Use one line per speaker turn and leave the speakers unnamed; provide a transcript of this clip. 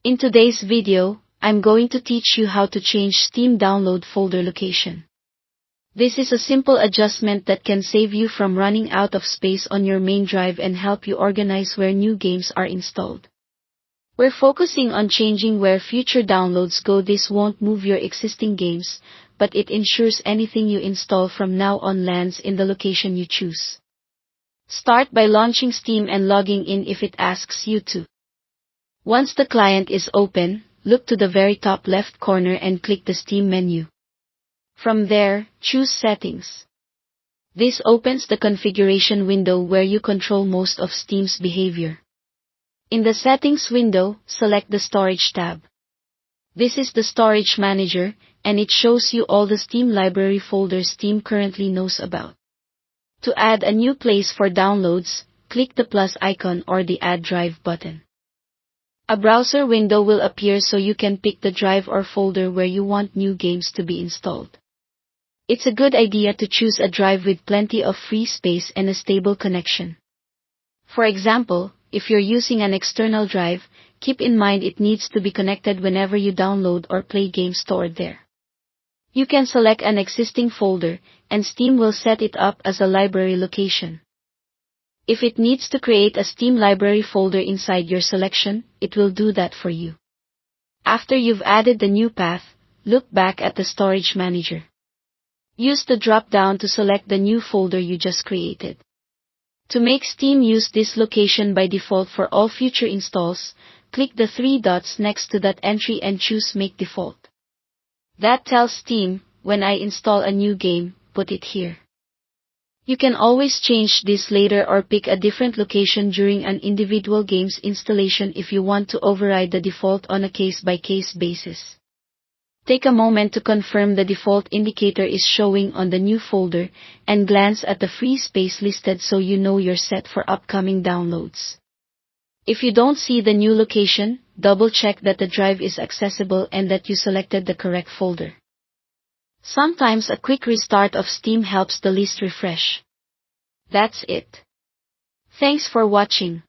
In today's video, I'm going to teach you how to change Steam download folder location. This is a simple adjustment that can save you from running out of space on your main drive and help you organize where new games are installed. We're focusing on changing where future downloads go. This won't move your existing games, but it ensures anything you install from now on lands in the location you choose. Start by launching Steam and logging in if it asks you to. Once the client is open, look to the very top left corner and click the Steam menu. From there, choose Settings. This opens the configuration window where you control most of Steam's behavior. In the Settings window, select the Storage tab. This is the Storage Manager, and it shows you all the Steam library folders Steam currently knows about. To add a new place for downloads, click the plus icon or the Add Drive button. A browser window will appear so you can pick the drive or folder where you want new games to be installed. It's a good idea to choose a drive with plenty of free space and a stable connection. For example, if you're using an external drive, keep in mind it needs to be connected whenever you download or play games stored there. You can select an existing folder, and Steam will set it up as a library location. If it needs to create a Steam library folder inside your selection, it will do that for you. After you've added the new path, look back at the Storage Manager. Use the drop-down to select the new folder you just created. To make Steam use this location by default for all future installs, click the three dots next to that entry and choose Make Default. That tells Steam, when I install a new game, put it here. You can always change this later or pick a different location during an individual game's installation if you want to override the default on a case-by-case basis. Take a moment to confirm the default indicator is showing on the new folder, and glance at the free space listed so you know you're set for upcoming downloads. If you don't see the new location, double-check that the drive is accessible and that you selected the correct folder. Sometimes a quick restart of Steam helps the list refresh. That's it. Thanks for watching.